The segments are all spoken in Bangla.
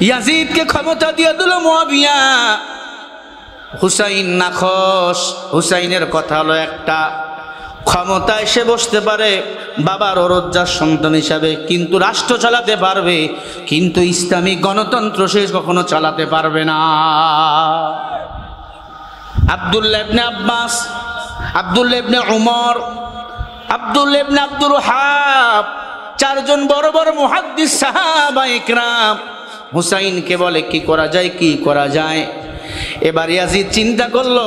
ইয়াজিদকে ক্ষমতা দিয়ে দিল মুয়াবিয়া। হুসাইন নাখোশ। হুসাইনের কথা হলো একটা, ক্ষমতা এসে বসতে পারে বাবার ওরজ্জার সন্তান হিসাবে, কিন্তু রাষ্ট্র চালাতে পারবে, কিন্তু ইসলামী গণতন্ত্র সে কখনো চালাতে পারবে না। আব্দুল্লাহ ইবনে আব্বাস, আব্দুল্লাহ ইবনে উমর, আব্দুল্লাহ ইবনে আব্দুর ওয়াহাব, চারজন বড় বড় মুহাদ্দিস সাহাবা ইকরাম হুসাইনকে বলে কি করা যায়, কি করা যায়। এবার ইয়াজিদ চিন্তা করলো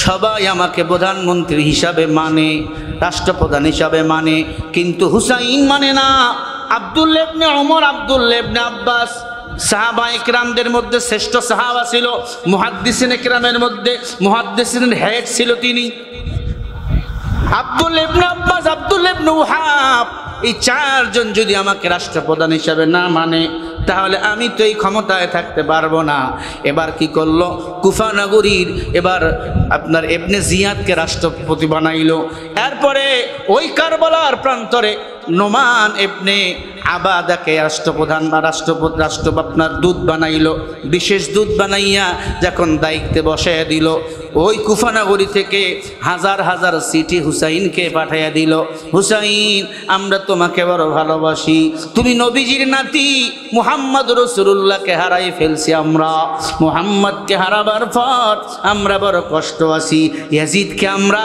সবাই আমাকে প্রধানমন্ত্রী হিসাবে মানে, রাষ্ট্রপ্রধান হিসাবে মানে, কিন্তু হুসাইন মানে না। আব্দুল্লাহ ইবনে উমর, আব্দুল্লাহ ইবনে আব্বাস সাহাবা ইকরামদের মধ্যে শ্রেষ্ঠ সাহাবা ছিল, মুহাদ্দিসিন ইকরামের মধ্যে মুহাদ্দিসিনের হেড ছিল তিনি। আব্দুল্লাহ ইবনে আব্বাস, আব্দুল্লাহ ইবনে ওয়াহাব, এই চারজন যদি আমাকে রাষ্ট্রপ্রধান হিসাবে না মানে, তাহলে আমি তো এই ক্ষমতায় থাকতে পারবো না। এবার কি করলো, কুফা নগরীর এবার আপনার ইবনে জিয়াদকে রাষ্ট্রপতি বানাইলো। এরপরে ওই কারবালার প্রান্তরে নোমান ইবনে আবাদাকে রাষ্ট্রপ্রধান বা রাষ্ট্র আপনার দূত বানাইলো। বিশেষ দূত বানাইয়া যখন দায়িত্বে বসাইয়া দিল, ওই কুফা নগরী থেকে হাজার হাজার চিঠি হুসাইনকে পাঠাইয়া দিল। হুসাইন, আমরা তোমাকে বড় ভালোবাসি, তুমি নবীজির নাতি, মুহাম্মদ রাসূলুল্লাহকে হারাই ফেলছি আমরা, মুহাম্মদকে হারাবার পর আমরা বড় কষ্ট আছি, ইয়াজিদকে আমরা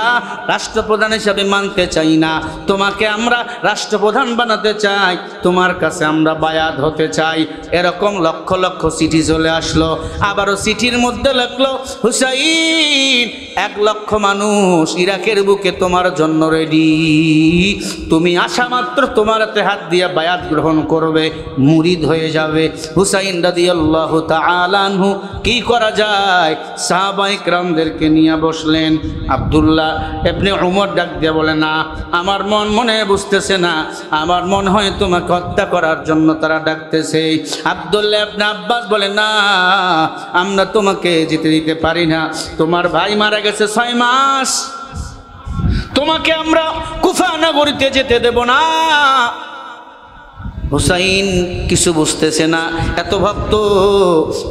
রাষ্ট্রপ্রধান হিসাবে মানতে চাই না, তোমাকে আমরা রাষ্ট্রপ্রধান বানাতে চাই, তোমার কাছে আমরা বায়াত হতে চাই। এরকম লক্ষ লক্ষ চিঠি চলে আসলো। আবারও চিঠির মধ্যে লিখলো, হুসাইন, 1 লক্ষ মানুষ ইরাকের বুকে তোমার জন্য রেডি, তুমি আসা মাত্র তোমার হাতে হাত দিয়ে বায়াত গ্রহণ করবে, মুরিদ হয়ে যাবে। হুসাইন রাদিয়াল্লাহু তাআলা আনহু কি করা যায়, সাহাবায়ে কেরামদেরকে নিয়ে বসলেন। আব্দুল্লাহ ইবনে উমর ডাক দিয়ে বলে, না, আমার মনে বুঝতেছে না, আমার মনে হয় তোমাকে হত্যা করার জন্য তারা ডাকতেছে। আব্দুল্লাহ ইবনে আব্বাস বলে, না, আমরা তোমাকে যেতে দিতে পারি না, তোমার ভাই মারা গেছে 6 মাস, তোমাকে আমরা কুফা নগরীতে যেতে দেব না। হুসাইন কিছু বুঝতেছে না, এত ভক্ত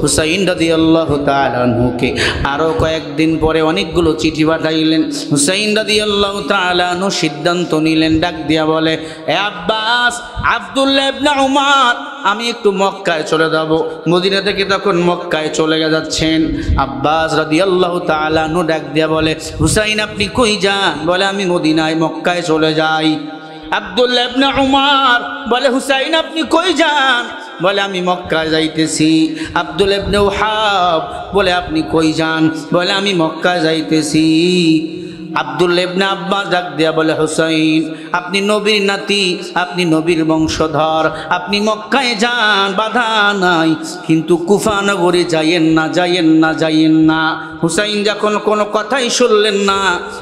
হুসাইন রাদিয়াল্লাহু তাআলা আনহুকে আরো কয়েকদিন পরে অনেকগুলো চিঠি পাঠাইলেন। হুসাইন রাদিয়াল্লাহু তাআলা আনহু সিদ্ধান্ত নিলেন, ডাক দিয়া বলে, এ আব্বাস, আব্দুল্লাহ ইবনে উমর, আমি একটু মক্কায় চলে যাব। মদিনা থেকে তখন মক্কায় চলে যাচ্ছেন। আব্বাস রাদিয়াল্লাহু তাআলা আনহু ডাক দিয়া বলে, হুসাইন আপনি কই যান? বলে, আমি মদিনায় মক্কায় চলে যাই। আব্দুল্লাহ ইবনে উমর বলে, হুসাইন আপনি কই যান? বলে, আমি মক্কায় যাইতেছি। আব্দুল্লাহ ইবনে ওয়াহাব বলে, আপনি কই যান? বলে, আমি মক্কায় যাইতেছি। আব্দুল্লাহ ইবনে আব্বাস ডাক দিয়া বলে, হুসাইন, আপনি নবীর নাতি, আপনি নবীর বংশধর, আপনি মক্কায় যান, বাধা নাই, কিন্তু কুফা নগরে যাইয়েন না, যাইয়েন না, যাইয়েন না। হুসাইন যখন কোনো কথাই শুনলেন না,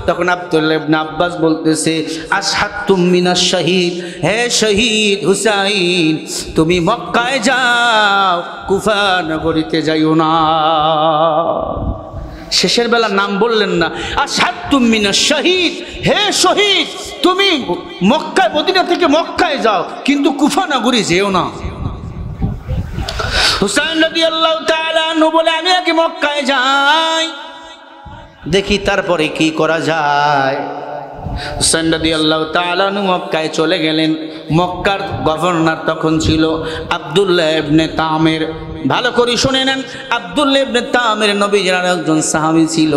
তখন আব্দুল্লাহ ইবনে আব্বাস বলতেছে, আশহাদতুম মিনাশ শাহীদ, হে শহীদ হুসাইন, তুমি মক্কায় যাও, কুফা নগরীতে যাইও না। শেষের বেলা নাম বললেন না, আশহাদতুম মিনাশ শাহীদ, হে শহীদ, তুমি মক্কায়, মদিনা থেকে মক্কায় যাও, কিন্তু কুফা নগরী যেও না। হুসাইন রাদিয়াল্লাহু তাআলা আনহু বলে, আমি আগে মক্কায় যাই, দেখি তারপরে কি করা যায়। হুসাইন রাদিয়াল্লাহু তাআলা আনহু মক্কায় চলে গেলেন। মক্কার গভর্নর তখন ছিল আব্দুল্লাহ ইবনে তামির। ভালো করে শুনে নেন, আব্দুল্লাহ ইবনে তামির নবীজির একজন সাহাবী ছিল,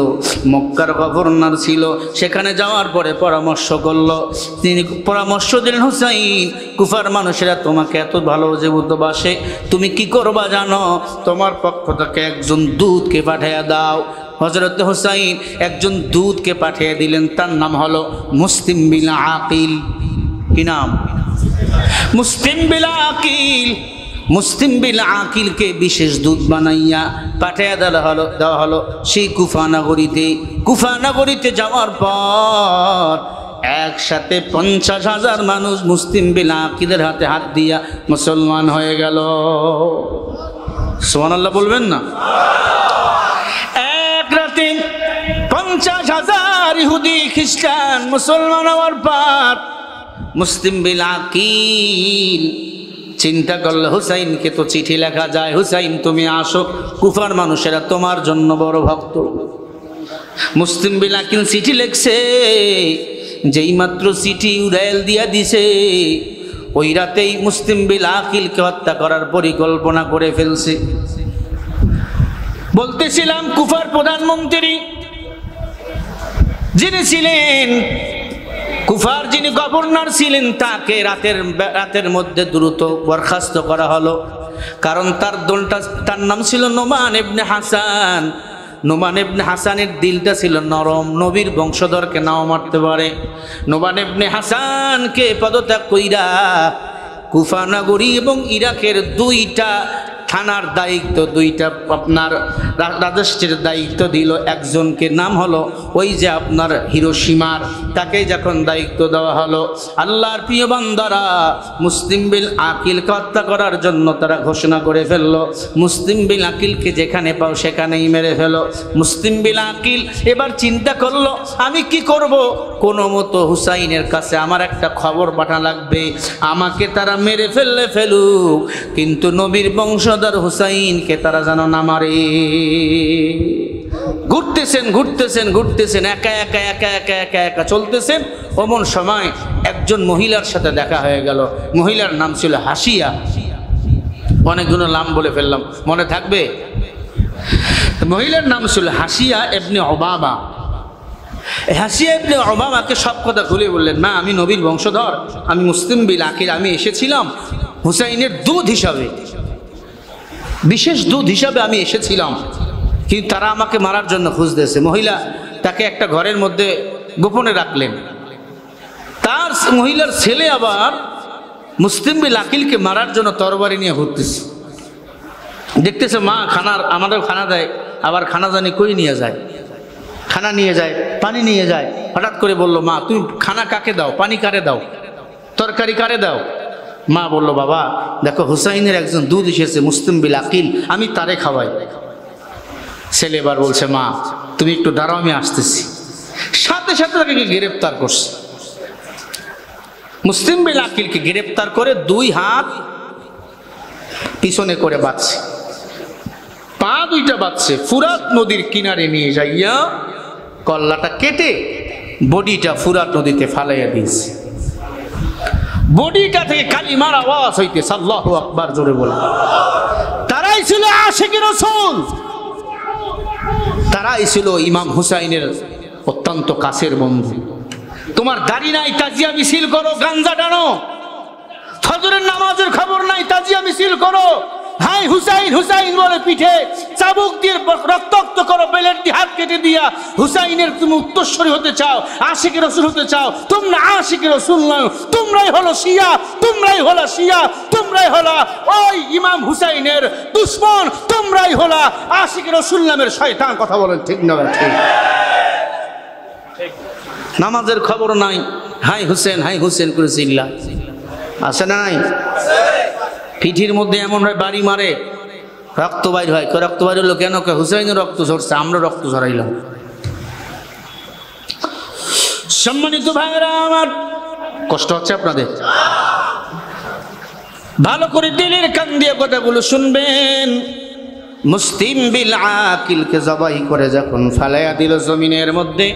মক্কার গভর্নর ছিল। সেখানে যাওয়ার পরে পরামর্শ করলো, তিনি পরামর্শ দিলেন, হুসাইন, কুফার মানুষেরা তোমাকে এত ভালোবাসে, তুমি কি করবা জানো? তোমার পক্ষ থেকে একজন দূতকে পাঠিয়ে দাও। হযরত হুসাইন একজন দূতকে পাঠিয়ে দিলেন, তার নাম হলো মুসলিম বিন আকিল। কি নাম? মুসলিম বিন আকিল। মুসলিম বিন আকিলকে বিশেষ দূত বানাইয়া পাঠিয়ে দেওয়া হলো সেই কুফা নগরীতে। কুফা নগরীতে যাওয়ার পর একসাথে 50,000 মানুষ মুসলিম বিন আকিলের হাতে হাত দিয়া মুসলমান হয়ে গেল। সুবহানাল্লাহ বলবেন না? 50,000 ইহুদি খ্রিস্টান মুসলমান হওয়ার পর মুসলিম বিন আকিল চিন্তা করলে হুসাইনকে তো চিঠি লেখা যায়, হুসাইন তুমি আসো, কুফার মানুষেরা তোমার জন্য বড় ভক্ত। মুসলিম বিন আকিল চিঠি লিখছে, যেই মাত্র চিঠি উড়াইল দিয়া দিছে, ওই রাতেই মুসলিম বিন আকিলকে হত্যা করার পরিকল্পনা করে ফেলছে। বলতেছিলাম কুফার প্রধানমন্ত্রী যিনি ছিলেন, কুফার যিনি গভর্নর ছিলেন, তাকে রাতের মধ্যে দ্রুত বরখাস্ত করা হলো। কারণ তার নাম ছিল নোমান ইবনে হাসান। নোমান ইবনে হাসানের দিলটা ছিল নরম, নবীর বংশধরকে নাও মারতে পারে। নোমান ইবনে হাসানকে পদত্যাগ কইরা কুফা নগরী এবং ইরাকের দুইটা থানার দায়িত্ব, দুইটা আপনার রাজস্বের দায়িত্ব দিল একজনকে, নাম হলো ওই যে আপনার হিরোশিমার, তাকে যখন দায়িত্ব দেওয়া হলো, আল্লাহর প্রিয় বান্দারা মুসলিম বিন আকিলকে হত্যা করার জন্য তারা ঘোষণা করে ফেললো, মুসলিম বিন আকিলকে যেখানে পাও সেখানেই মেরে ফেলো। মুসলিম বিন আকিল এবার চিন্তা করলো, আমি কি করব, কোনো মতো হুসাইনের কাছে আমার একটা খবর পাঠানো লাগবে, আমাকে তারা মেরে ফেলুক, কিন্তু নবীর বংশধর হুসাইনকে তারা যেন না মারে। ঘুরতেছেন একা চলতেছেন। অমন সময় একজন মহিলার সাথে দেখা হয়ে গেল। মহিলার নাম ছিল হাসিয়া। অনেকগুলো নাম বলে ফেললাম, মনে থাকবে? মহিলার নাম ছিল হাসিয়া ইবনে উমামা। হাসিয়া ইবনে উমামাকে সব কথা খুলে বললেন, না আমি নবীর বংশধর, আমি মুসলিম বিন আকিল, আমি এসেছিলাম হুসাইনের দুধ হিসাবে, বিশেষ দুধ হিসাবে আমি এসেছিলাম, কিন্তু তারা আমাকে মারার জন্য খুঁজতেছে। মহিলা তাকে একটা ঘরের মধ্যে গোপনে রাখলেন। তার মহিলার ছেলে আবার মুসলিম বিন আকিলকে মারার জন্য তরবারি নিয়ে ঘুরতেছে। দেখতেছে মা আমাদের খানা দেয়, আবার খানা জানি কই নিয়ে যায়, খানা নিয়ে যায়, পানি নিয়ে যায়। হঠাৎ করে বলল, মা তুমি খানা কাকে দাও, পানি কারে দাও, তরকারি কারে দাও? মা বলল, বাবা দেখো হুসাইনের একজন দুধ এসেছে মুসলিম বিন আকিল, আমি তারে খাওয়াই। ছেলে এবার বলছে, মা তুমি একটু দাঁড়াও, আমি আসতেছি। সাথে সাথে তাকে গ্রেপ্তার করছে। মুসলিম বিন আকিলকে গ্রেপ্তার করে 2 হাত পিছনে করে বাঁধছে, পা 2টা বাঁধছে, ফুরাত নদীর কিনারে নিয়ে যাইয়া কল্লাটা কেটে বডিটা ফুরাত নদীতে ফালাইয়া দিয়েছে। বডিটা থেকে কালিমার আওয়াজ হইতেছে, আল্লাহু আকবার জোরে বলে। তারাই ছিল আশিক রাসূল, তারাই ছিল ইমাম হুসাইনের অত্যন্ত কাছের বন্ধু। তোমার দাড়ি নাই, তাজিয়া মিছিল করো, গাঞ্জা টানো। ফজরের নামাজের খবর নাই, তাজিয়া মিছিল করো। হাই হুসাইন হুসাইন বলে পিঠে চাবুক দিয়ে রক্তাক্ত করো, বেলের দিয়ে হাত কেটে দিয়া। হুসাইনের তুমি উত্তরসূরি হতে চাও, আশিক রাসূল হতে চাও, তোমরা আশিক রাসূল নয়, তোমরাই হলো শিয়া, তোমরাই হলো শিয়া, তোমরাই হলো ওই ইমাম হুসাইনের দুশমন, তোমরাই হলো আশিক রাসূল নামের শয়তান। কথা বলেন ঠিক না? ঠিক। নামাজের খবর নাই, হাই হুসেন করে চিল্লা আছে নাই? পিঠির মধ্যে এমন হয় বাড়ি মারে, রক্ত বাইর হয়। রক্ত বাইর হলো কেন? হুসাইনের রক্ত ঝরছে, আমরা রক্ত ঝরাইলাম। সম্মানিত ভাইরা আমার, কষ্ট হচ্ছে আপনাদের? ভালো করে দিলের কান দিয়ে কথাগুলো শুনবেন। মুসলিম বিন আকিলকে জবাই করে যখন ফালাইয়া দিল জমিনের মধ্যে,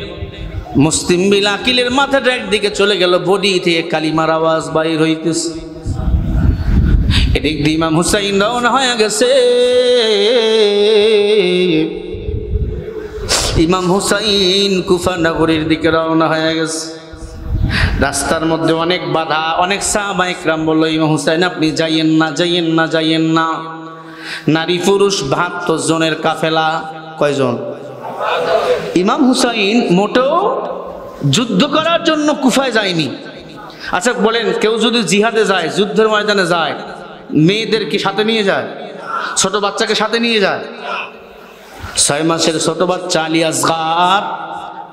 মুসলিম বিন আকিলের মাথাটা একদিকে চলে গেল, বডি থেকে কালিমার আওয়াজ বাইর হইতেছে। এদিক দিয়ে ইমাম হুসাইন রওনা হয়ে গেছে। ইমাম হুসাইন কুফা নগরীর দিকে রওনা হয়ে গেছে। রাস্তার মধ্যে অনেক বাধা, অনেক সাহাবা ইকরাম বলল, ইমাম হুসাইন আপনি যাইয়েন না। নারী পুরুষ 72 জনের কাফেলা। কয়জন? ইমাম হুসাইন মোটেও যুদ্ধ করার জন্য কুফায় যায়নি। আচ্ছা বলেন, কেউ যদি জিহাদে যায়, যুদ্ধের ময়দানে যায়, মেয়েদেরকে সাথে নিয়ে যায়, ছোট বাচ্চাকে সাথে নিয়ে যায়? 6 মাসের ছোট বাচ্চা আলী আসগার,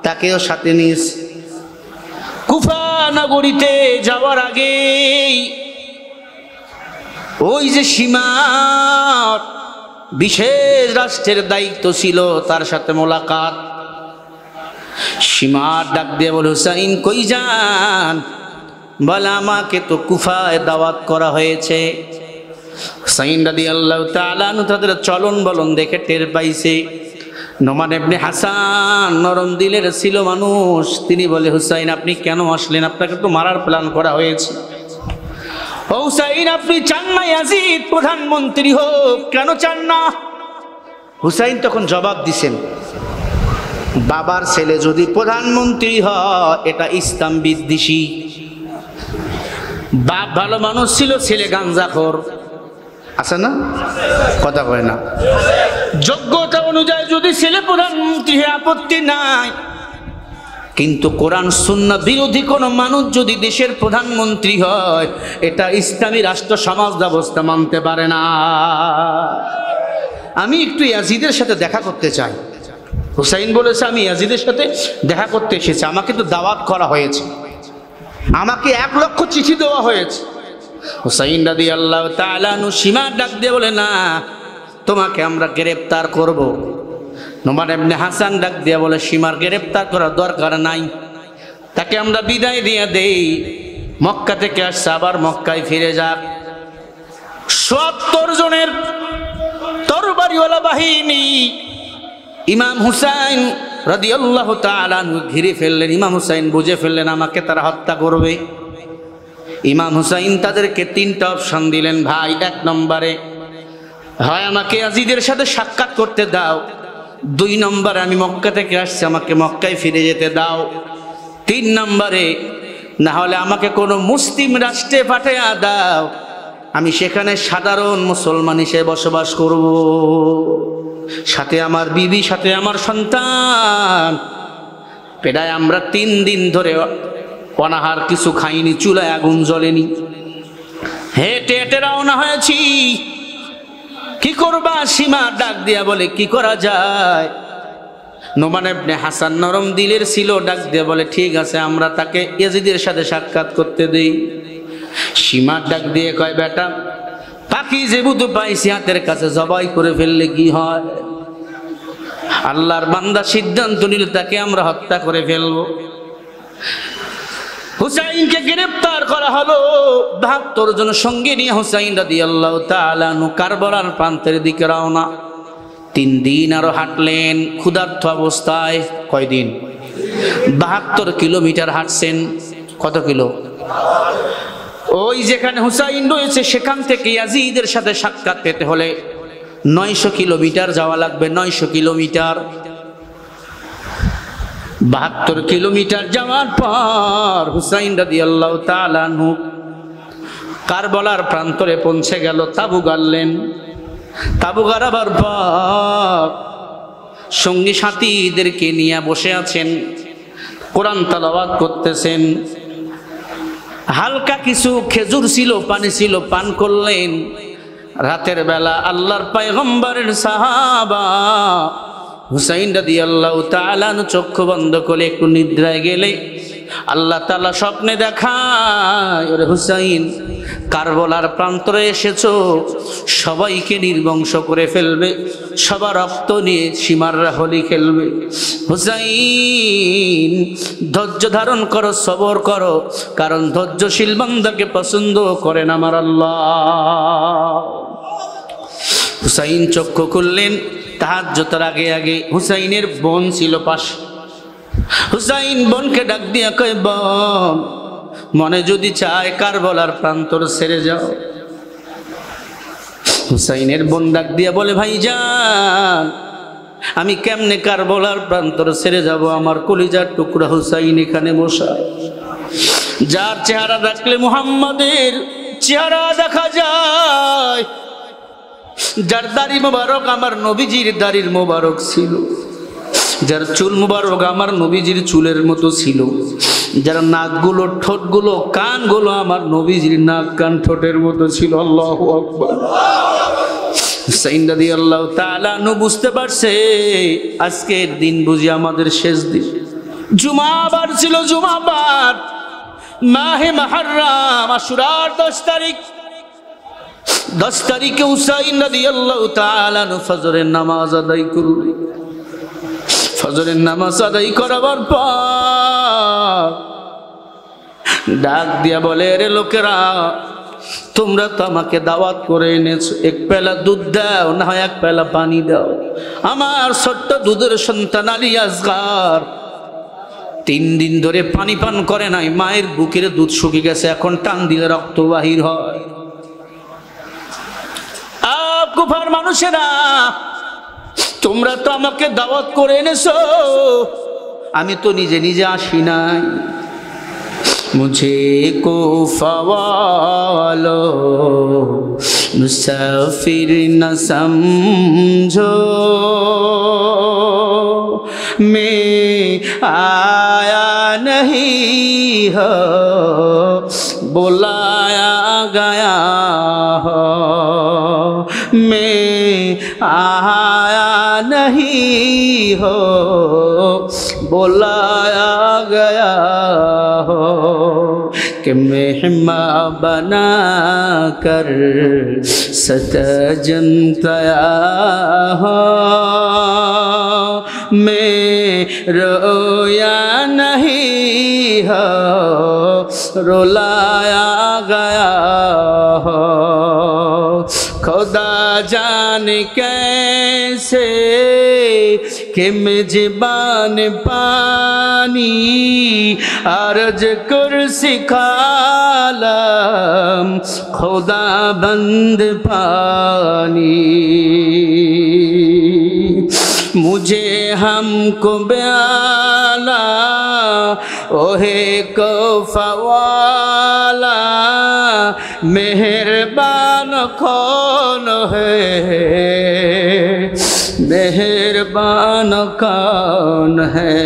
তাকেও সাথে নিয়েছে। কুফা নগরীতে যাওয়ার আগে ওই যে সীমার বিশেষ রাষ্ট্রের দায়িত্ব ছিল, তার সাথে মোলাকাত। সীমার ডাক দিয়ে বলে, হুসাইন কই যান? বলে আমাকে তো কুফায় দাওয়াত করা হয়েছে, হুসাইন রাদিয়াল্লাহু তাআলা আনহু তাদের চলন বলন দেখে টের পাইছে। নোমান ইবনে হাসান নরম দিলের ছিল মানুষ, তিনি বলে হুসাইন আপনি কেন আসলেন? আপনাকে তো মারার প্ল্যান করা হয়েছে। ও হুসাইন আপনি চান না ইয়াজিদ প্রধানমন্ত্রী হোক, কেন চান না? হুসাইন তখন জবাব দিছেন, বাবার ছেলে যদি প্রধানমন্ত্রী হয় এটা ইসলাম বিদ্বেষী। বাপ ভালো মানুষ ছিল, ছেলে গাঞ্জাখোর, আছে না? কথা কয় না। যোগ্যতা অনুযায়ী যদি ছেলে প্রধানমন্ত্রী হয় আপত্তি নাই, কিন্তু কোরআন সুন্নাহ বিরোধী কোনো মানুষ যদি দেশের প্রধানমন্ত্রী হয় এটা ইসলামী রাষ্ট্র সমাজ ব্যবস্থা মানতে পারে না। আমি একটু ইয়াজিদের সাথে দেখা করতে চাই। হুসাইন বলেছে আমি ইয়াজিদের সাথে দেখা করতে এসেছি, আমাকে তো দাওয়াত করা হয়েছে, আমাকে 1 লক্ষ চিঠি দেওয়া হয়েছে। হুসাইন রাদিয়াল্লাহু তাআলা আনহু সীমা ডাক দিয়ে বলে না, তোমাকে আমরা গ্রেফতার করব। নোমান ইবনে হাসান ডাক দিয়ে বলে সীমার গ্রেফতার করার দরকার নাই, তাকে আমরা বিদায় দিয়ে দেই। মক্কা থেকে আসছে, আবার মক্কায় ফিরে যাক। ৭০ জনের তরবারিওয়ালা বাহিনী ইমাম হুসাইন রাদিয়াল্লাহু তাআলা আনহু ঘিরে ফেললেন। ইমাম হুসাইন বুঝে ফেললেন আমাকে তারা হত্যা করবে। ইমাম হুসাইন তাদেরকে 3টা অপশন দিলেন, ভাই 1 নম্বরে হয় আমাকে ইয়াজিদের সাথে সাক্ষাৎ করতে দাও, 2 নম্বরে আমি মক্কা থেকে আসছি আমাকে মক্কায় ফিরে যেতে দাও, 3 নম্বরে না হলে আমাকে কোনো মুসলিম রাষ্ট্রে পাঠিয়ে দাও, আমি সেখানে সাধারণ মুসলমান হিসেবে বসবাস করব, সাথে আমার বিবি, সাথে আমার সন্তান। প্রায় আমরা 3 দিন ধরে অনাহার কিছু খাইনি, চুলায় আগুন জ্বলেনি, হেঁটে হেঁটে রওনা হয়েছি। কি করবা? সীমা ডাক দিয়া বলে কি করা যায়? নোমান ইবনে হাসান নরম দিলের ছিল, ডাক দিয়া বলে ঠিক আছে আমরা তাকে ইয়াজিদের সাথে সাক্ষাৎ করতে দেই। সীমা ডাক দিয়ে কয় বেটা পাখি যেহেতু পাইছি হাতের কাছে জবাই করে ফেললে কি হয়? আল্লাহর বান্দা সিদ্ধান্ত নিল তাকে আমরা হত্যা করে ফেলবো। হুসাইনকে গ্রেফতার করা হলো। ৭২ জন সঙ্গে নিয়ে হুসাইন রাদিয়াল্লাহু তাআলা আনহু কারবালার প্রান্তের দিকে রওনা। 3 দিন আরো হাঁটলেন ক্ষুধার্ত অবস্থায়। কয়দিন? ৭২ কিলোমিটার হাঁটছেন। কত কিলো? ওই যেখানে হুসাইন রয়েছে সেখান থেকে ইয়াজিদের সাথে সাক্ষাৎ পেতে হলে 900 কিলোমিটার যাওয়া লাগবে। 900 কিলোমিটার। ৭২ কিলোমিটার যাওয়ার পর হুসাইন রাদিয়াল্লাহু তাআলা আনহু কারবালার প্রান্তরে পৌঁছে গেল। তাবু গাড়লেন। তাবু গাড়াবার পর সঙ্গী সাথীদেরকে নিয়ে বসে আছেন, কোরআন তেলাওয়াত করতেছেন। হালকা কিছু খেজুর ছিল, পানি ছিল, পান করলেন। রাতের বেলা আল্লাহর পয়গম্বরের সাহাবা হুসাইন রাদিয়াল্লাহু তাআলা চক্ষু বন্ধ করে একটু নিদ্রায় গেলে আল্লাহ তাআলা স্বপ্নে দেখায়, ওরে হুসাইন কারবালার প্রান্তরে এসেছো, সবাইকে নির্বংশ করে ফেলবে, সবার রক্ত নিয়ে সীমাররা হোলি খেলবে। হুসাইন ধৈর্য ধারণ করো, সবর করো, কারণ ধৈর্যশীল বান্দাকে পছন্দ করেন আমার আল্লাহ। হুসাইন চক্ষু খুললেন। তাহাজ্জুদের আগে আগে হুসাইনের বোন ছিল পাশে। হুসাইন বোনকে ডাক দিয়া কয়, বোন মনে যদি চায় কারবালার প্রান্তর ছেড়ে যাও। হুসাইনের বোন ডাক দিয়া বলে, ভাইজান আমি কেমনে কারবালার প্রান্তর ছেড়ে যাব? আমার কলিজার টুকরা হুসাইন এখানে বসা, যার চেহারা দেখলে মুহাম্মাদের চেহারা দেখা যায়, যার দাড়ি মোবারক আমার নবীজির দাড়ির মোবারক ছিল, যার চুল মোবারক আমার নবীজির চুলের মতো ছিল, যার নাকগুলো, ঠোঁটগুলো, কানগুলো আমার নবীজির নাক কান ঠোঁটের মতো ছিল। আল্লাহু আকবার। হুসাইন রাদিয়াল্লাহু তাআলা আনহু বুঝতে পারছে আজকের দিন বুঝি আমাদের শেষ দিন। জুমাবার ছিল, জুমাবার, মাহে মুহররম, আশুরার 10 তারিখ। 10 তারিখে হুসাইন রাদিয়াল্লাহু তাআলা আনহু ফজরের নামাজ আদায় করলেন। ফজরের নামাজ আদায় করাবার পর ডাক দিয়া বলে, রে লোকেরা, তোমরা তো আমাকে দাওয়াত করে এনেছো, এক পেলা দুধ দাও, না হয় এক পেলা পানি দাও। আমার ছোট্ট দুধের সন্তান আলী আসগার 3 দিন ধরে পানি পান করে নাই, মায়ের বুকের দুধ শুকিয়ে গেছে, এখন টান দিলে রক্ত বাহির হয়। কুফার মানুষেরা, তোমরা তো আমাকে দাওয়াত করে এনেছো, আমি তো নিজে নিজে আসি নাই। মুঝে কুফা ওয়ালো মুসাফির না সমঝো, मैं आया नहीं हो बुलाया गया हो, मैं आया नहीं हो बुलाया गया हो, कि मेहमान बना कर सतजन तया हो, मैं रोया नहीं हो रुलाया गया हो, खुदा जाने कैसे कि मेजबान पानी अर्ज कुर्सी खालम खुदा बंद पानी, मुझे हमको ब्याला ओहे कफवाला, मेहरबान कौन है, मेहरबान कौन है,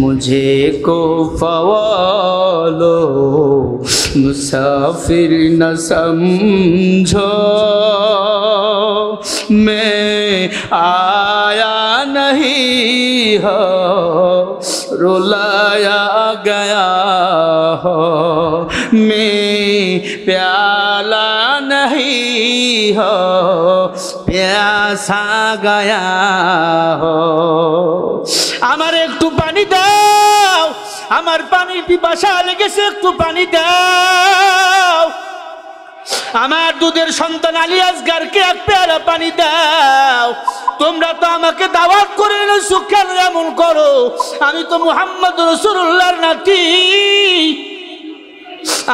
मुझे को फवालो मुसाफिर न समझो, मैं आया नहीं हो रुलाया गया हो, मैं प्याला नहीं हो प्यासा गया हो। আমার একটু পানি দাও, আমার পানির পিপাসা লেগেছে, একটু পানি দাও। আমার দুধের সন্তান আলী আসগারকে এক পেয়ালা পানি দাও। তোমরা তো আমাকে দাওয়াত করে এনেছো, কেন এমন করো? আমি তো মুহাম্মদ রাসূলুল্লাহর নাতি।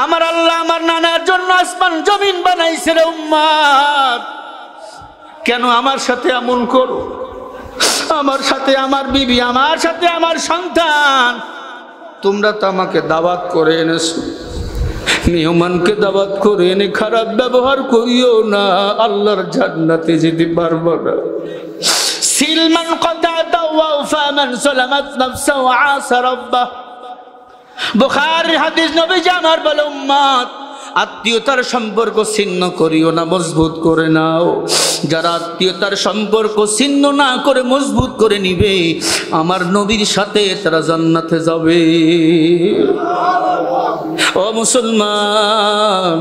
আমার আল্লাহ আমার নানার জন্য আসমান জমিন বানাইছে রে উম্মত, কেন আমার সাথে এমন করো? আমার সাথে আমার বিবি, আমার সাথে আমার সন্তান। তোমরা তো আমাকে দাওয়াত করে এনেছো, মেহমানকে দাওয়াত করে এনে খারাপ ব্যবহার করিও না, আল্লাহর জান্নাতে যেতে পারবো না। সিলমান কাতাতা ওয়া ফামান সালামাত নাফসা ওয়া আসা রাব্বা। বুখারী হাদিস, নবীজি আমার বলে উম্মত, আত্মীয়তার সম্পর্ক ছিন্ন করিও না, মজবুত করে নাও। যারা আত্মীয়তার সম্পর্ক ছিন্ন না করে মজবুত করে নিবে, আমার নবীর সাথে তারা জান্নাতে যাবে। ও মুসলমান,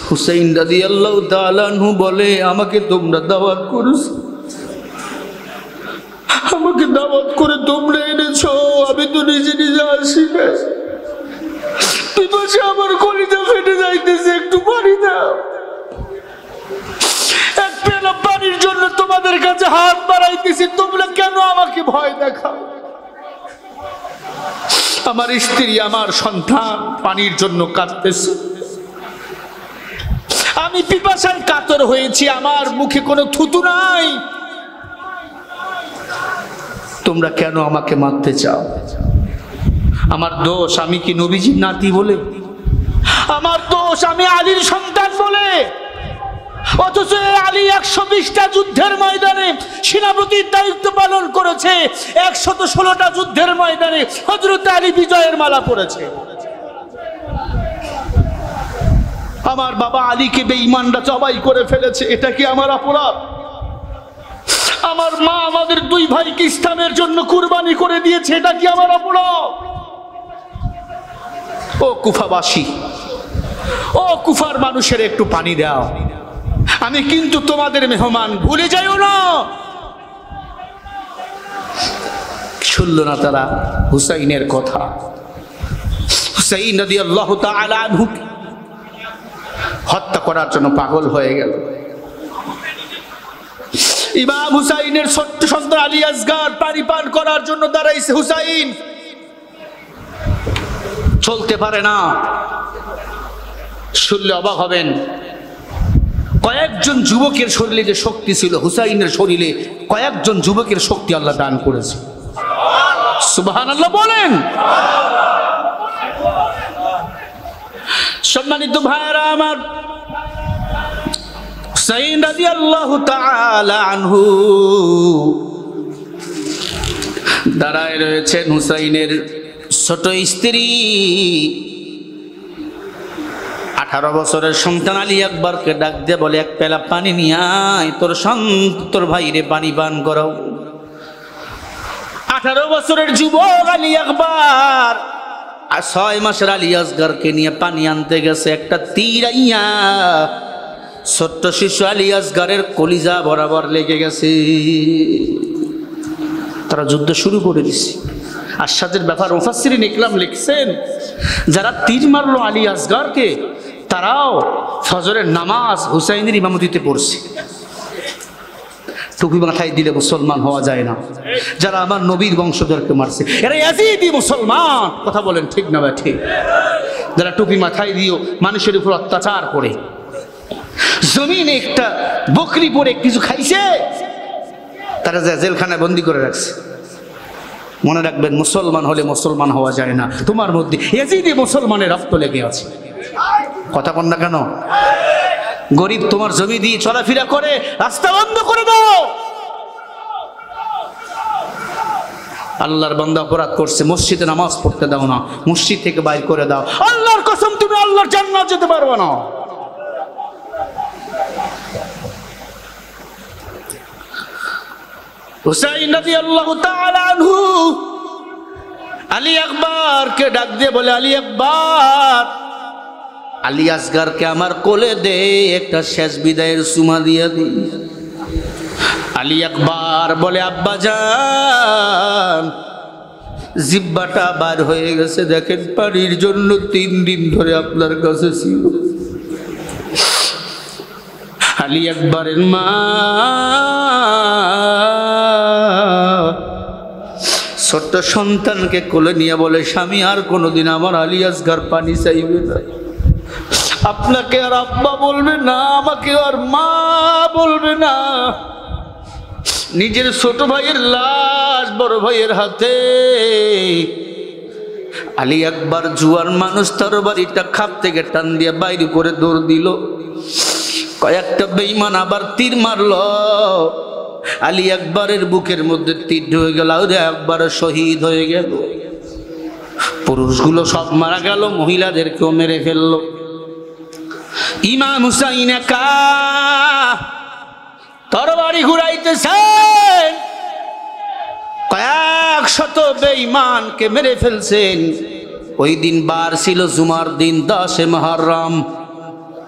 হুসাইন রাদিয়াল্লাহু তাআলা আনহু বলে, আমাকে তোমরা দাওয়াত করেছো, আমাকে দাওয়াত করে তোমরা এনেছো, আমি তো নিজে নিজে আসি না। পিপাসে আমার কলিজা ফেটে যাইতেছে, একটু পানি দাও। এক পেলা পানির জন্য তোমাদের কাছে হাত বাড়াইতেছি, তোমরা কেন আমাকে ভয় দেখাও? আমার স্ত্রী, আমার সন্তান পানির জন্য কাঁদতেছে, আমি পিপাসায় কাতর হয়েছি, আমার মুখে কোনো থুতু নাই, তোমরা কেন আমাকে মারতে চাও? আমার দোষ আমি কি নবীজির নাতি বলে? আমার দোষ আমি আলীর সন্তান বলে? অথচ আলী 120টা যুদ্ধের ময়দানে সেনাপতির দায়িত্ব পালন করেছে, 116টা যুদ্ধের ময়দানে হযরত আলী বিজয়ের মালা পরেছে। আমার বাবা আলীকে বেঈমানরা জবাই করে ফেলেছে, এটা কি আমার অপরাধ? আমার মা আমাদের 2 ভাইকে ইসলামের জন্য কুরবানি করে দিয়েছে, এটা কি আমার অপরাধ? ও কুফাবাসী, ও কুফার মানুষের একটু পানি দাও, আমি কিন্তু তোমাদের মেহমান, ভুলে যাইও না। শুনল না তারা হুসাইনের কথা। হুসাইন রাদিয়াল্লাহু তাআলা আনহু হত্যা করার জন্য পাগল হয়ে গেল। ইমাম হুসাইনের ছোট্ট সন্তান আলী আসগর পানি পান করার জন্য দাঁড়াইছে। হুসাইন চলতে পারে না। শুনলে অবাক হবেন, কয়েকজন যুবকের শরীরে যে শক্তি ছিল, হুসাইনের শরীরে কয়েকজন যুবকের শক্তি আল্লাহ দান করেছে। সুবহানাল্লাহ বলেন। সম্মানিত ভাইরা আমার, হুসাইন রাদিয়াল্লাহু তাআলা আনহু দাঁড়ায় রয়েছেন। হুসাইনের ছোট স্ত্রী 18 বছরের সন্তান আলী আকবরকে ডাক দিয়ে বলে, এক পেলা পানি নিয়ে আয়, তোর ভাইরে পানি পান করাও। 18 বছরের যুবক আলী আকবর আর 6 মাসের আলী আসগরকে নিয়ে পানি আনতে গেছে। একটা তীর আইয়া ছোট্ট শিশু আলী আসগরের কলিজা বরাবর লেগে গেছে। তারা যুদ্ধ শুরু করে দিছে। আশ্চর্যের ব্যাপার, মুফাসসিরিন ইকরাম লিখছেন, যারা তীর মারলো আলী আসগরকে, তারাও ফজরের নামাজ হুসাইনের ইমামতিতে পড়ছে। টুপি মাথায় দিলে মুসলমান হওয়া যায় না। যারা আমার নবীর বংশধরকে মারছে এরা ইয়াজিদি মুসলমান। কথা বলেন ঠিক না? ঠিক। যারা টুপি মাথায় দিও মানুষের উপর অত্যাচার করে, জমিনে একটা বকরি পরে কিছু খাইছে, তারা জেলখানায় বন্দি করে রাখছে। মনে রাখবেন, মুসলমান হলে মুসলমান হওয়া যায় না। তোমার মধ্যে ইয়াজিদি মুসলমানের রক্ত লেগে আছে। কথা বল না কেন? গরিব তোমার জমি দিয়ে চলাফেরা করে, রাস্তা বন্ধ করে দাও। আল্লাহর বান্দা অপরাধ করছে, মসজিদে নামাজ পড়তে দাও না, মসজিদ থেকে বাইর করে দাও। আল্লাহর কসম, তুমি আল্লাহর জান্নাত যেতে পারবে না। হুসাইন রাদিয়াল্লাহু তাআলা আনহু আলী আকবরকে ডাক দিয়ে বলে, আলী আকবর, আলী আসগরকে আমার কোলে দে, একটা শেষ বিদায়ের সুমা দিয়া দি। আলী আকবর বলে, আব্বা জান, জিব্বাটা বার হয়ে গেছে, দেখেন পানির জন্য 3 দিন ধরে আপনার কাছে ছিল। আলী আকবরের মা ছোট্ট সন্তানকে কোলে নিয়ে বলে, স্বামী আর কোনোদিন আমার আলী আসগর পানি চাইবে না। আপনাকে আর আব্বা বলবে না, আমাকে আর মা বলবে না। নিজের ছোট ভাইয়ের লাশ বড় ভাইয়ের হাতে। আলী আকবর জুয়ার মানুষ, তার বাড়িটা খাপ থেকে টান দিয়ে বাইরে করে দৌড় দিল। কয়েকটা বেঈমান আবার তীর মারল। আলী আকবরের বুকের মধ্যে তীর ঢুকে গেল। আলী আকবর শহীদ হয়ে গেল। পুরুষগুলো সব মারা গেল, মহিলাদেরকেও মেরে ফেললো। ইমাম হুসাইন একা তরবারি ঘুরাইতেছেন, কয়েক শত বেঈমানকে মেরে ফেলছেন। ওই দিন বার ছিল জুমার দিন, 10 মুহররম।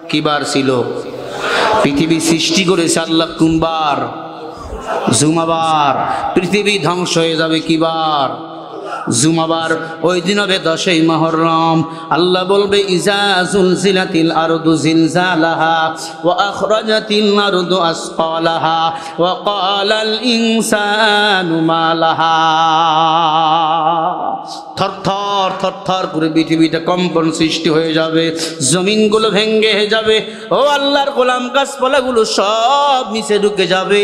কি বার ছিল? পৃথিবী সৃষ্টি করেছে আল্লাহ কোন বার? জুমাবার। পৃথিবী ধ্বংস হয়ে যাবে কি বার? জুমাবার। ওই দিন হবে 10 মুহররম। আল্লাহ বলবে, ইজা জুলজিলাতিল আরদু জিলজালাহা ওয়া আখরাজাতিল আরদু আসকালাহা ওয়া ক্বালাল ইনসানু মা লাহা। থরথর থরথর করে পৃথিবীটা কম্পন সৃষ্টি হয়ে যাবে, জমিনগুলো ভেঙে যাবে। ও আল্লাহর গোলাম, গাছপালাগুলো সব নিচে ঢুকে যাবে।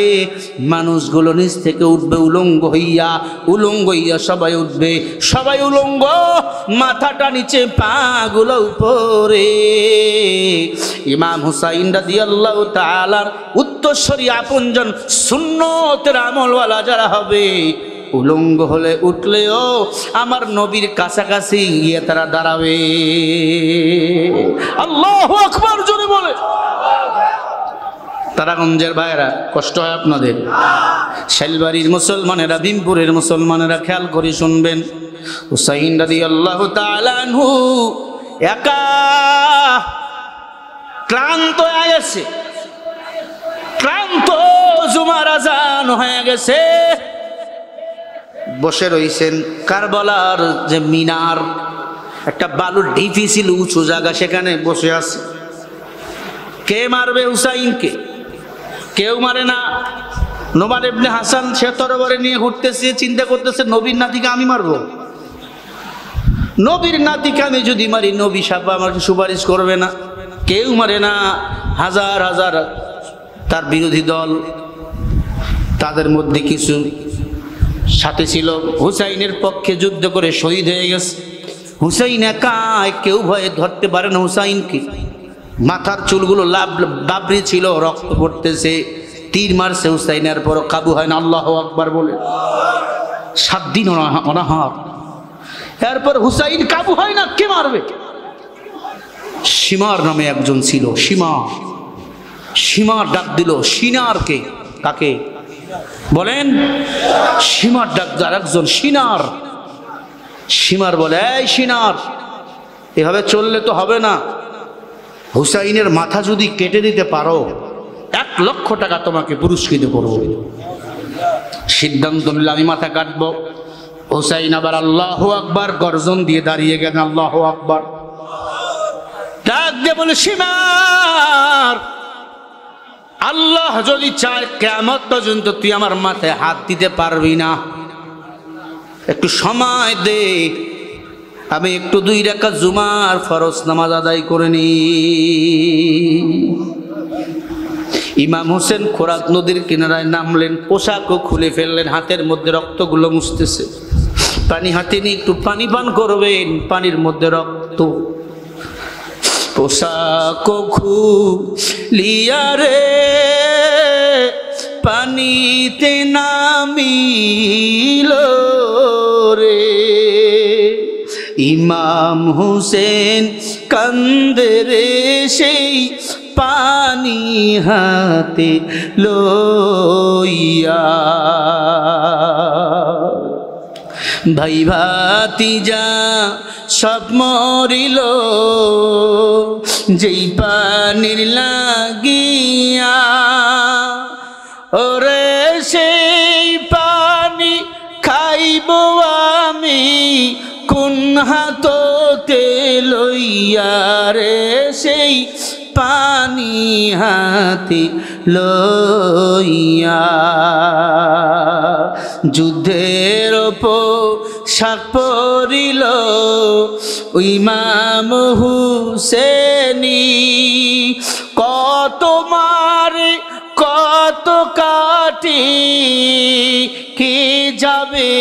মানুষগুলো নিচ থেকে উঠবে উলঙ্গ হইয়া, উলঙ্গ হইয়া সবাই উঠবে, সবাই উলঙ্গ, মাথাটা নিচে, পাগুলো উপরে। ইমাম হুসাইন রাদিয়াল্লাহু তাআলার উত্তরসূরি আপনজন সুন্নতের আমলওয়ালা যারা হবে, উলঙ্গ হলে উঠলেও আমার নবীর কাছাকাছি গিয়ে তারা দাঁড়াবে। আল্লাহু আকবার জোরে বলে। তারাগঞ্জের ভাইরা, কষ্ট হয় আপনাদের? শাইলবাড়ির মুসলমানেরা, ভীমপুরের মুসলমানেরা খেয়াল করে শুনবেন। হুসাইন রাদিয়াল্লাহু তাআলা আনহু একা ক্লান্ত হয়ে গেছে, ক্লান্ত, জুমার আজান হয়ে গেছে। বসে রইছেন কারবালার যে মিনার, একটা বালুর ঢিপি ছিল, উঁচু জায়গা, সেখানে বসে আছে। কে মারবে হুসাইনকে? কেউ মারে না। নোমান ইবনে হাসান সে তরবারি নিয়ে ঘুরতেছে, চিন্তা করতেছে নবীর নাতিকে আমি মারবো, নবীর নাতিকে আমি যদি মারি নবী সাহেব আমাকে সুপারিশ করবে না। কেউ মারে না। হাজার হাজার তার বিরোধী দল, তাদের মধ্যে কিছু সাথে ছিল হুসাইনের পক্ষে যুদ্ধ করে শহীদ হয়ে গেছে। হুসাইন একাই, কেউ ভয়ে ধরতে পারে না হুসাইনকে। মাথার চুলগুলো বাবরি ছিল, রক্ত পড়তেছে, তীর মারছে হুসাইনের পর কাবু হয় না। আল্লাহু আকবার বলে 7 দিন অনাহার, এরপর হুসাইন কাবু হয় না, কে মারবে? সীমার নামে একজন ছিল, সীমার ডাক দিল। সিনারকে, কাকে বলেন? সীমার ডাক যার একজন সিনার। সীমার বলে, এই সিনার, এভাবে চললে তো হবে না, হুসাইনের মাথা যদি কেটে দিতে পারো 1 লক্ষ টাকা তোমাকে পুরস্কৃত করব। সিদ্ধান্ত নিল আমি মাথা কাটবো। হুসাইন আবার আল্লাহু আকবার গর্জন দিয়ে দাঁড়িয়ে গেলেন। আল্লাহু আকবার ডাক দিয়ে বলে, সীমার, আল্লাহ যদি চায় কিয়ামত পর্যন্ত তুই আমার মাথায় হাত দিতে পারবি না, একটু সময় দে, আমি একটু 2 রাকাত জুমার ফরজ নামাজ আদায় করে নি। ইমাম হোসেন খোরাক নদীর কিনারায় নামলেন, পোশাকও খুলে ফেললেন, হাতের মধ্যে রক্তগুলো মুছতেছে। পানি হাতে নিয়ে একটু পানি পান করবেন, পানির মধ্যে রক্ত। পোশাক খুলিয়া রে পানিতে নামিল রে, ইমাম হুসেন কান্দে রে সেই পানি হাতে লইয়া। ভাই ভাতিজা সব মরিল যেই পানির লাগিয়া, ওরে সেই পানি খাইব আমি কোন হাততে লইয়া রে, সেই পানি হাতে লইয়া। যুদ্ধের পোশাক পরিল ইমাম হুসেনি, কত মারে কত কাটি কি যাবে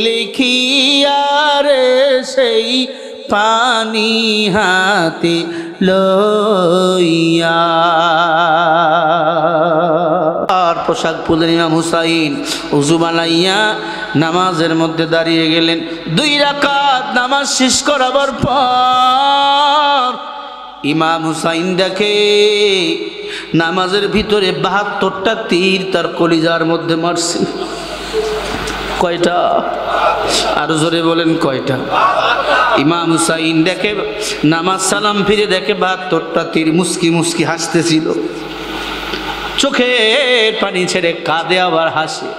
লিখিয়া রে, সেই পানি হাতে লইয়া। আর পোশাক পরলেন ইমাম হুসাইন, উযু বানাইয়া নামাজের মধ্যে দাঁড়িয়ে গেলেন। 2 রাকাত নামাজ শেষ করাবার পর ইমাম হুসাইন দেখে নামাজের ভিতরে 72টা তীর তার কলিজার মধ্যে মারছে। কয়টা? আর জোরে বলেন কয়টা? ইমাম হুসাইন দেখে নামাজ সালাম ফিরে দেখে 72টা তীর। মুস্কি মুস্কি হাসতেছিল, চোখের পানি ছেড়ে কাঁদে আবার হাসে।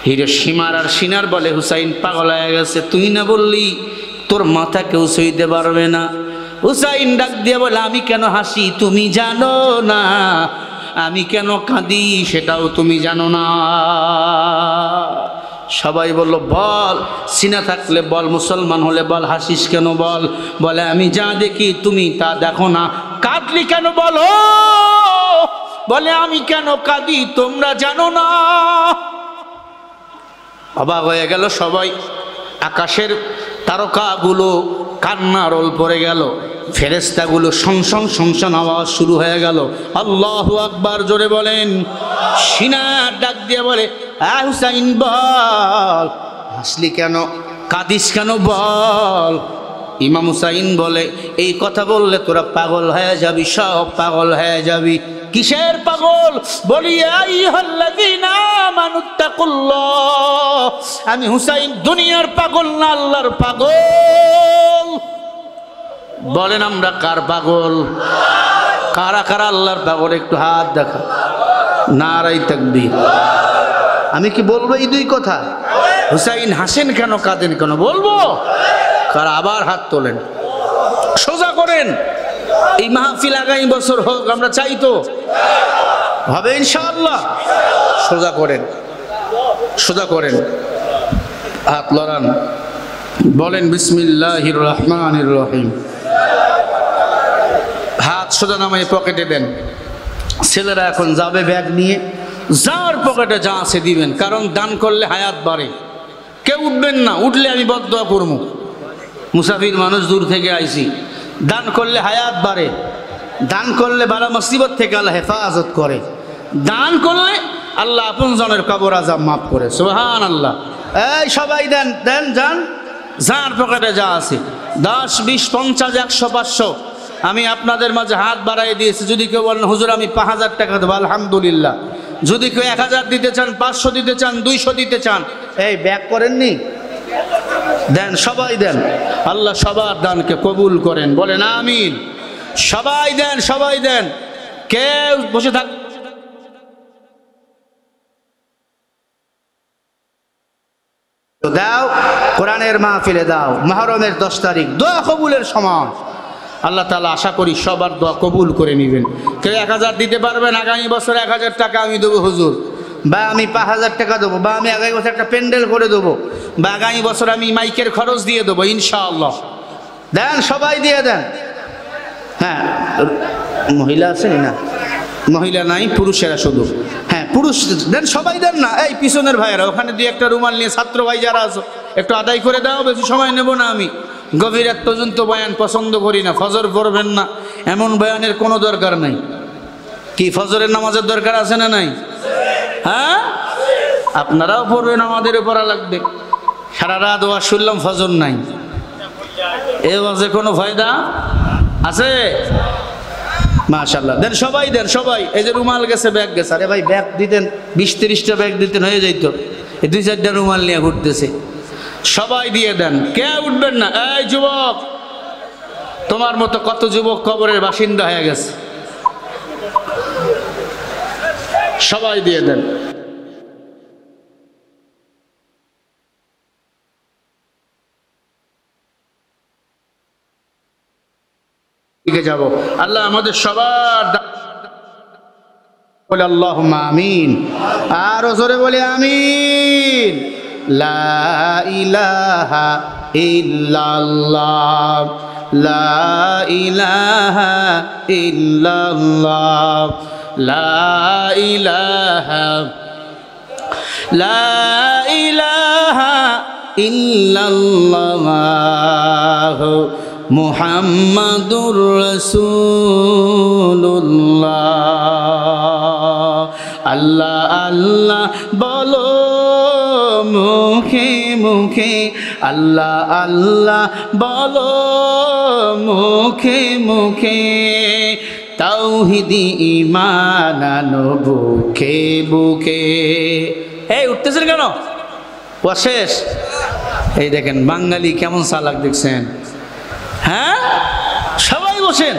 হিরে সীমার আর সিনার বলে, হুসাইন পাগল হয়ে গেছে, তুই না বললি তোর মাথা কেউ সইতে পারবে না? হুসাইন ডাক দিয়ে বলে, আমি কেন হাসি তুমি জানো না, আমি কেন কাঁদি সেটাও তুমি জানো না। সবাই বলল, বল, সিনা থাকলে বল, মুসলমান হলে বল, হাসিস কেন বল? বলে, আমি যা দেখি তুমি তা দেখো না। কাঁদলি কেন বলো? বলে, আমি কেন কাঁদি তোমরা জানো না। অবাক হয়ে গেল সবাই। আকাশের তারকাগুলো কান্না রোল পড়ে গেল, ফেরেশতাগুলো সংসন সংসন আওয়াজ শুরু হয়ে গেল। আল্লাহু আকবার জোরে বলেন। সিনা ডাক দিয়ে বলে, হুসাইন বল, হাসলি কেন, কাঁদিস কেন বল? ইমাম হুসাইন বলে, এই কথা বললে তোরা পাগল হয়ে যাবি, সব পাগল হয়ে যাবি। কিসের পাগল? বলি, আইয়ুহাল্লাযীনা আমানুত্তাকুল্লাহ, আমি হুসাইন দুনিয়ার পাগল না, আল্লাহর পাগল। বলেন আমরা কার পাগল? কারা কারা আল্লাহর পাগল? একটু হাত দেখা। নারায়ে তাকবীর। আমি কি বলবো এই 2 কথা? হুসাইন হাসেন কেন, কাঁদেন কেন বলবো? কারা? আবার হাত তোলেন, সোজা করেন। এই মাহফিল আগামী বছর হোক, আমরা চাই তো, হবে ইনশাআল্লাহ। সোজা করেন, সোজা করেন, হাত লড়ান, বলেন বিসমিল্লাহির রহমানির রহিম। হাত সোজা নামাই পকেটে দেন। ছেলেরা এখন যাবে ব্যাগ নিয়ে, যার পকেটে যা আছে দিবেন, কারণ দান করলে হায়াত বাড়ে। কেউ উঠবেন না, উঠলে আমি বদদোয়া করবো। মুসাফির মানুষ, দূর থেকে আইছি, দান করলে হায়াত বাড়ে, দান করলে বালা মুসিবত থেকে আল্লাহ হেফাজত করে, দান করলে আল্লাহ আপন জনের কবর আযাব মাফ করে। সুবহানাল্লাহ। এই সবাই দেন, দেন, যান, যার পকেটে যা আছে, 10, 20, 50, 100, 500 আমি আপনাদের মাঝে হাত বাড়াই দিয়েছি। যদি কেউ বলেন হুজুর আমি 5000 টাকা দেবো, আলহামদুলিল্লাহ। যদি কেউ 1000 দিতে চান, 500 দিতে চান, 200 দিতে চান, এই ব্যাক করেননি, দেন, সবাই দেন। আল্লাহ সবার দানকে কবুল করেন, বলেন আমিন। সবাই দেন, সবাই দেন, কেউ বসে থাক। দাও, কোরআনের মাহফিলে দাও, মুহররমের 10 তারিখ দোয়া কবুলের সময়। আল্লাহ তাআলা আশা করি সবার দোয়া কবুল করে নেবেন। কেউ 1000 দিতে পারবেন, আগামী বছর 1000 টাকা আমি দেবো হুজুর, বা আমি 5000 টাকা দেবো, বা আমি আগামী বছর একটা প্যান্ডেল করে দেবো, বা আগামী বছর আমি মাইকের খরচ দিয়ে দেবো ইনশাআল্লাহ। দেন, সবাই দিয়ে দেন। হ্যাঁ, মহিলা আছেন না? মহিলা নাই, পুরুষেরা শুধু। হ্যাঁ, পুরুষ দেন, সবাই দেন না। এই পিছনের ভাইয়েরা, ওখানে দিয়ে একটা রুমাল নিয়ে ছাত্র ভাই যারা আছো একটু আদায় করে দাও, বেশি সময় নেব না। আমি গভীর রাত পর্যন্ত বয়ান পছন্দ করি না। ফজর পড়বেন না এমন বয়ানের কোনো দরকার নাই। কি ফজরের নামাজের দরকার আছে না নাই? হ্যাঁ, আপনারাও পড়বেন, আমাদেরও পড়া লাগবে। সারা রাত ওয়াজ শুনলাম, ফজর নাই, এ ওয়াজে কোনো ফায়দা আছে? মাশাআল্লাহ, দেন, সবাই দেন, সবাই। এই যে রুমাল গেছে, ব্যাগ গেছে, আরে ভাই ব্যাগ দিতেন, 20-30টা ব্যাগ দিতেন, হয়ে যাইত। এই 2-4টা রুমাল নিয়ে ঘুরতেছে, সবাই দিয়ে দেন, কে উঠবেন না। এই যুবক, তোমার মতো কত যুবক কবরের বাসিন্দা হয়ে গেছে, সবাই দিয়ে দেন। যাব আল্লাহ আমাদের সবার বলে আল্লাহুম্মা আমিন। আর জোরে বলে আমিন। লা ইলাহা ইল্লাল্লাহ, লা ইলাহা ইল্লাল্লাহ, লা ইলাহা, লা ইলাহা ইল্লাল্লাহ মুহাম্মাদুর রাসূলুল্লাহ। আল্লাহ আল্লাহ বলো মুখে মুখে, আল্লাহ আল্লাহ বলো মুখে মুখে, তাওহীদি ঈমান আনো বুকে বুকে। এই উঠতেছেন কেন? শেষ। এই দেখেন বাঙালি কেমন চালাক দেখছেন। হ্যাঁ, সবাই বসেন।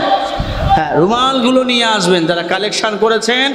হ্যাঁ, রুমালগুলো নিয়ে আসবেন যারা কালেকশন করেছেন।